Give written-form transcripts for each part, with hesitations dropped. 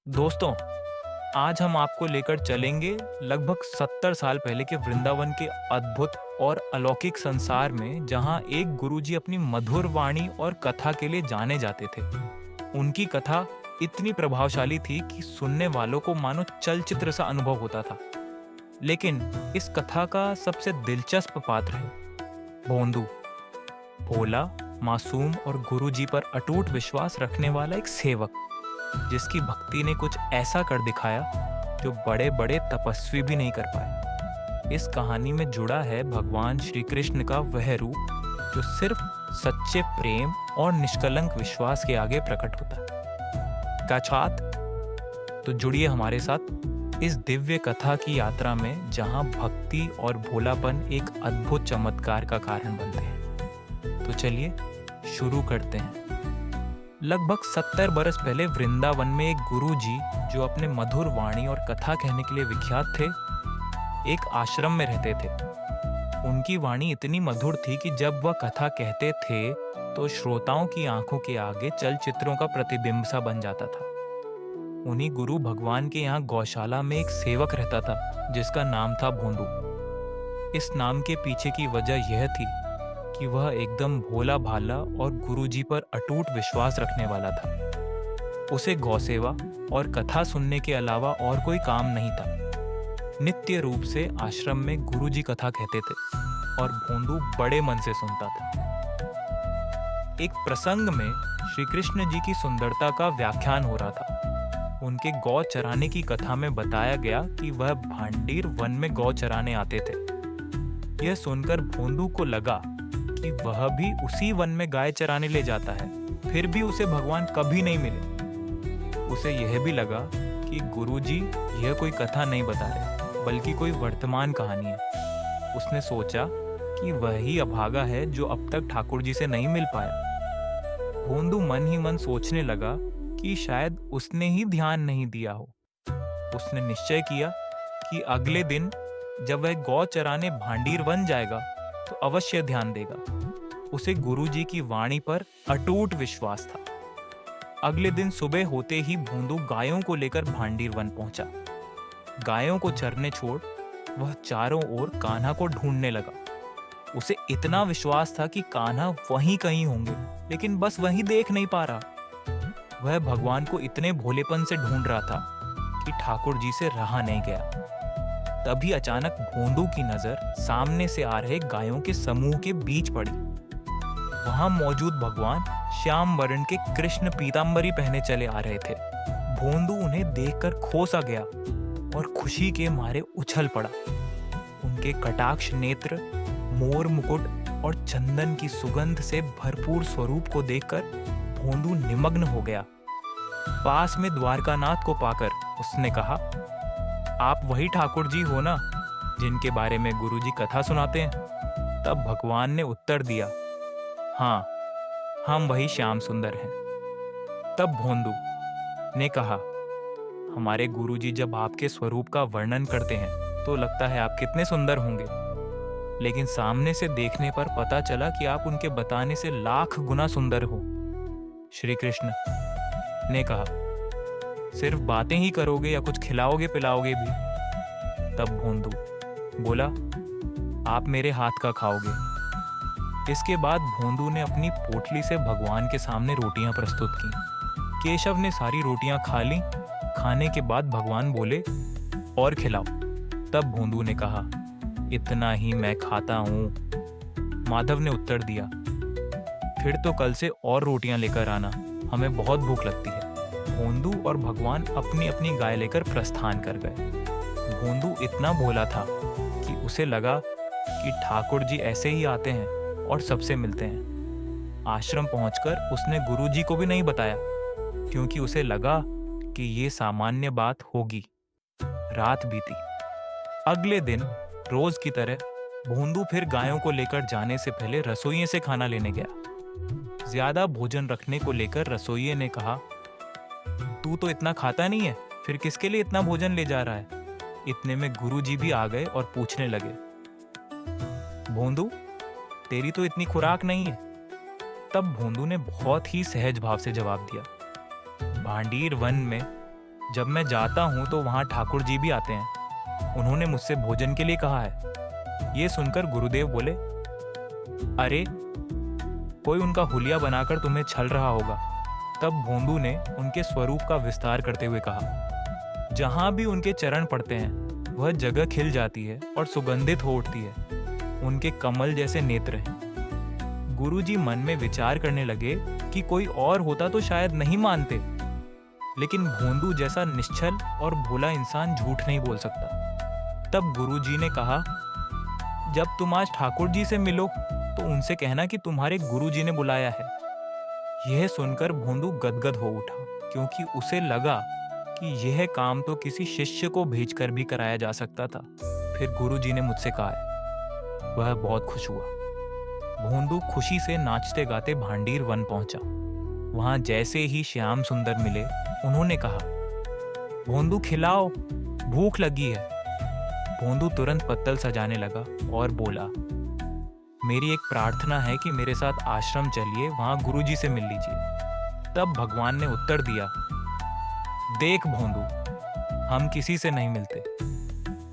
दोस्तों, आज हम आपको लेकर चलेंगे लगभग 70 साल पहले के वृंदावन के अद्भुत और अलौकिक संसार में, जहां एक गुरुजी अपनी मधुर वाणी और कथा के लिए जाने जाते थे। उनकी कथा इतनी प्रभावशाली थी कि सुनने वालों को मानो चलचित्र सा अनुभव होता था। लेकिन इस कथा का सबसे दिलचस्प पात्र है भोंदू। भोला, मासूम और गुरुजी पर अटूट विश्वास रखने वाला एक सेवक, जिसकी भक्ति ने कुछ ऐसा कर दिखाया जो बड़े बड़े तपस्वी भी नहीं कर पाए। इस कहानी में जुड़ा है भगवान श्री कृष्ण का वह रूप जो सिर्फ सच्चे प्रेम और निष्कलंक विश्वास के आगे प्रकट होता है। काछात, तो जुड़िए हमारे साथ इस दिव्य कथा की यात्रा में, जहां भक्ति और भोलापन एक अद्भुत चमत्कार का कारण बनते हैं। तो चलिए शुरू करते हैं। लगभग 70 बरस पहले वृंदावन में एक गुरुजी, जो अपने मधुर वाणी और कथा कहने के लिए विख्यात थे, एक आश्रम में रहते थे। उनकी वाणी इतनी मधुर थी कि जब वह कथा कहते थे तो श्रोताओं की आंखों के आगे चलचित्रों का प्रतिबिंब सा बन जाता था। उन्हीं गुरु भगवान के यहाँ गौशाला में एक सेवक रहता था जिसका नाम था भोंदू। इस नाम के पीछे की वजह यह थी कि वह एकदम भोला भाला और गुरुजी पर अटूट विश्वास रखने वाला था। उसे गौसेवा और कथा सुनने के अलावा और कोई काम नहीं था। नित्य रूप से आश्रम में गुरुजी कथा कहते थे और भोंदू बड़े मन से सुनता था। एक प्रसंग में श्री कृष्ण जी की सुंदरता का व्याख्यान हो रहा था। उनके गौ चराने की कथा में बताया गया कि वह भांडीर वन में गौ चराने आते थे। यह सुनकर भोंदू को लगा कि वह भी उसी वन में गाय चराने ले जाता है, फिर भी उसे भगवान कभी नहीं मिले। उसे यह भी लगा कि गुरुजी यह कोई कथा नहीं बता रहे, बल्कि कोई वर्तमान कहानी है। उसने सोचा कि वही अभागा है जो अब तक ठाकुर जी से नहीं मिल पाया। भोंदू मन ही मन सोचने लगा कि शायद उसने ही ध्यान नहीं दिया हो। उसने निश्चय किया कि अगले दिन जब वह गौ चराने भांडीर वन जाएगा तो अवश्य ध्यान देगा। उसे गुरुजी की वाणी पर अटूट विश्वास था। अगले दिन सुबह होते ही भोंदू गायों को लेकर भांडीर वन पहुंचा। गायों को चरने छोड़ वह चारों ओर कान्हा को ढूंढने लगा। उसे इतना विश्वास था कि कान्हा वहीं कहीं होंगे, लेकिन बस वहीं देख नहीं पा रहा। वह भगवान को इतने भोलेपन से ढूंढ रहा था कि ठाकुर जी से रहा नहीं गया। तभी अचानक भोंदू की नजर सामने से आ रहे गायों के समूह के बीच पड़ी। वहां मौजूद भगवान श्याम वर्ण के कृष्ण पीतांबरी पहने चले आ रहे थे। भोंदू उन्हें देखकर खो सा गया और खुशी के मारे उछल पड़ा। उनके कटाक्ष नेत्र, मोर मुकुट और चंदन की सुगंध से भरपूर स्वरूप को देखकर भोंदू निमग्न हो गया। पास में द्वारकानाथ को पाकर उसने कहा, आप वही ठाकुर जी हो ना, जिनके बारे में गुरुजी कथा सुनाते हैं? तब भगवान ने उत्तर दिया, हाँ, हम वही श्याम सुंदर हैं। तब भोंदू ने कहा, हमारे गुरुजी जब आपके स्वरूप का वर्णन करते हैं तो लगता है आप कितने सुंदर होंगे, लेकिन सामने से देखने पर पता चला कि आप उनके बताने से लाख गुना सुंदर हो। श्री कृष्ण ने कहा, सिर्फ बातें ही करोगे या कुछ खिलाओगे पिलाओगे भी? तब भोंदू बोला, आप मेरे हाथ का खाओगे। इसके बाद भोंदू ने अपनी पोटली से भगवान के सामने रोटियां प्रस्तुत की। केशव ने सारी रोटियां खा ली। खाने के बाद भगवान बोले, और खिलाओ। तब भोंदू ने कहा, इतना ही मैं खाता हूं। माधव ने उत्तर दिया, फिर तो कल से और रोटियां लेकर आना, हमें बहुत भूख लगती है। भोंदू और भगवान अपनी अपनी गाय लेकर प्रस्थान कर गए। भोंदू इतना भोला था कि उसे लगा कि ठाकुर जी ऐसे ही आते हैं और सबसे मिलते हैं। आश्रम पहुंचकर उसने गुरुजी को भी नहीं बताया, क्योंकि उसे लगा कि ये सामान्य बात होगी। रात बीती। अगले दिन रोज की तरह भोंदू फिर गायों को लेकर जाने से पहले रसोइये से खाना लेने गया। ज्यादा भोजन रखने को लेकर रसोइये ने कहा, तू तो इतना खाता नहीं है, फिर किसके लिए इतना भोजन ले जा रहा है? इतने में गुरुजी भी आ गए और पूछने लगे, भोंदू, तेरी तो इतनी खुराक नहीं है। तब भोंदू ने बहुत ही सहज भाव से जवाब दिया, भांडीर वन में जब मैं जाता हूँ तो वहाँ ठाकुर जी भी आते हैं। उन्होंने मुझसे भोजन के लिए कहा है। ये सुनकर गुरुदेव बोले, अरे कोई उनका हुलिया बनाकर तुम्हें छल रहा होगा। तब भोंदू ने उनके स्वरूप का विस्तार करते हुए कहा, जहाँ भी उनके चरण पड़ते हैं वह जगह खिल जाती है और सुगंधित हो उठती है। उनके कमल जैसे नेत्र हैं। गुरुजी मन में विचार करने लगे कि कोई और होता तो शायद नहीं मानते, लेकिन भोंदू जैसा निश्चल और भोला इंसान झूठ नहीं बोल सकता। तब गुरुजी ने कहा, जब तुम आज ठाकुर जी से मिलो तो उनसे कहना कि तुम्हारे गुरुजी ने बुलाया है। यह सुनकर भोंदू गदगद हो उठा, क्योंकि उसे लगा कि यह काम तो किसी शिष्य को भेजकर भी कराया जा सकता था। फिर गुरुजी ने मुझसे कहा है। वह बहुत खुश हुआ। भोंदू खुशी से नाचते गाते भांडीर वन पहुंचा। वहां जैसे ही श्याम सुंदर मिले, उन्होंने कहा, भोंदू खिलाओ, भूख लगी है। भोंदू तुरंत पत्तल सजाने लगा और बोला, मेरी एक प्रार्थना है कि मेरे साथ आश्रम चलिए, वहां गुरुजी से मिल लीजिए। तब भगवान ने उत्तर दिया, देख भोंदू, हम किसी से नहीं मिलते।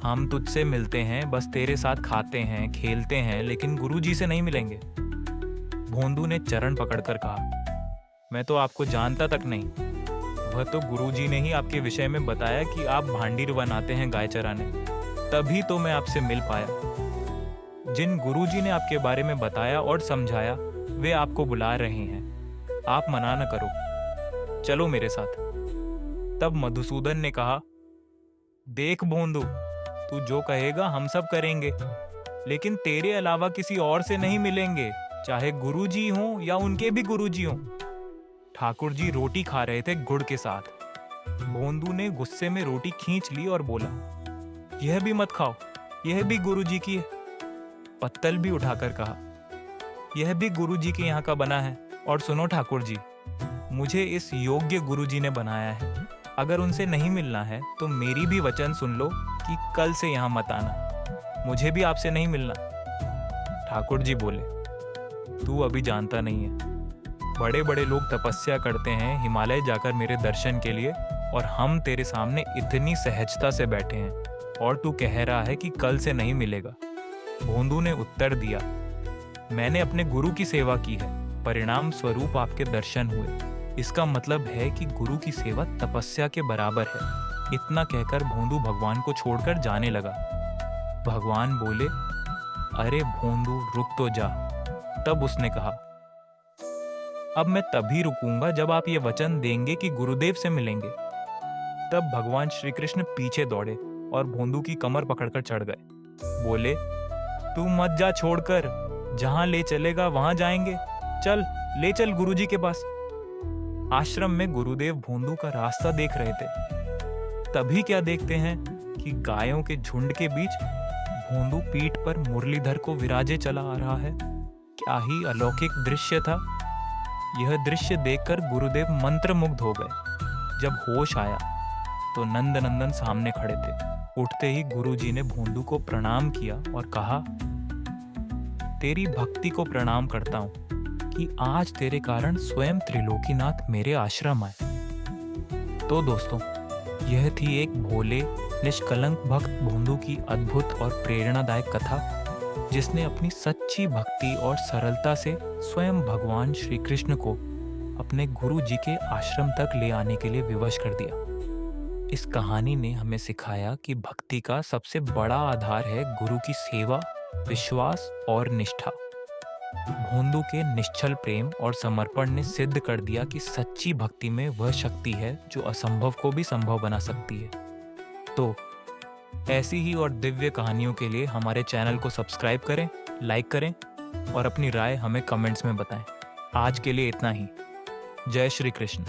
हम तुझसे मिलते हैं, बस तेरे साथ खाते हैं, खेलते हैं, लेकिन गुरुजी से नहीं मिलेंगे। भोंदू ने चरण पकड़कर कहा, मैं तो आपको जानता तक नहीं। वह तो गुरुजी ने ही आपके विषय में बताया कि आप भांडीर वन आते हैं गाय चराने, तभी तो मैं आपसे मिल पाया। जिन गुरुजी ने आपके बारे में बताया और समझाया, वे आपको बुला रहे हैं। आप मना न करो, चलो मेरे साथ। तब मधुसूदन ने कहा, देख भोंदू, तू जो कहेगा हम सब करेंगे, लेकिन तेरे अलावा किसी और से नहीं मिलेंगे, चाहे गुरुजी हों या उनके भी गुरुजी हों। ठाकुर जी रोटी खा रहे थे गुड़ के साथ। भोंदू ने गुस्से में रोटी खींच ली और बोला, यह भी मत खाओ, यह भी गुरुजी की है। पत्तल भी उठाकर कहा, यह भी गुरुजी के यहाँ का बना है। और सुनो ठाकुर जी, मुझे इस योग्य गुरुजी ने बनाया है। अगर उनसे नहीं मिलना है तो मेरी भी वचन सुन लो कि कल से यहाँ मत आना, मुझे भी आपसे नहीं मिलना। ठाकुर जी बोले, तू अभी जानता नहीं है, बड़े बड़े लोग तपस्या करते हैं हिमालय जाकर मेरे दर्शन के लिए, और हम तेरे सामने इतनी सहजता से बैठे हैं, और तू कह रहा है कि कल से नहीं मिलेगा। भोंदू ने उत्तर दिया, मैंने अपने गुरु की सेवा की है, परिणाम स्वरूप आपके दर्शन हुए। इसका मतलब है कि गुरु की सेवा तपस्या के बराबर है। इतना कहकर भोंदू भगवान को छोड़कर जाने लगा। भगवान बोले, अरे भोंदू, रुक तो जा। तब उसने कहा, अब मैं तभी रुकूंगा जब आप ये वचन देंगे कि गुरुदेव से मिलेंगे। तब भगवान श्री कृष्ण पीछे दौड़े और भोंदू की कमर पकड़कर चढ़ गए। बोले, तू मत जा छोड़कर, जहां ले चलेगा वहां जाएंगे। चल, ले चल गुरुजी के पास। आश्रम में गुरुदेव भोंदू का रास्ता देख रहे थे। तभी क्या देखते हैं कि गायों के झुंड के बीच भोंदू पीठ पर मुरलीधर को विराजे चला आ रहा है। क्या ही अलौकिक दृश्य था। यह दृश्य देखकर गुरुदेव मंत्रमुग्ध हो गए। जब होश आया तो नंद नंदन सामने खड़े थे। उठते ही गुरुजी ने भोंदू को प्रणाम किया और कहा, तेरी भक्ति को प्रणाम करता हूं कि आज तेरे कारण स्वयं त्रिलोकीनाथ मेरे आश्रम आए। तो दोस्तों, यह थी एक भोले निष्कलंक भक्त भोंदू की अद्भुत और प्रेरणादायक कथा, जिसने अपनी सच्ची भक्ति और सरलता से स्वयं भगवान श्री कृष्ण को अपने गुरु जी के आश्रम तक ले आने के लिए विवश कर दिया। इस कहानी ने हमें सिखाया कि भक्ति का सबसे बड़ा आधार है गुरु की सेवा, विश्वास और निष्ठा। भोंदू के निश्चल प्रेम और समर्पण ने सिद्ध कर दिया कि सच्ची भक्ति में वह शक्ति है जो असंभव को भी संभव बना सकती है। तो ऐसी ही और दिव्य कहानियों के लिए हमारे चैनल को सब्सक्राइब करें, लाइक करें और अपनी राय हमें कमेंट्स में बताएं। आज के लिए इतना ही। जय श्री कृष्ण।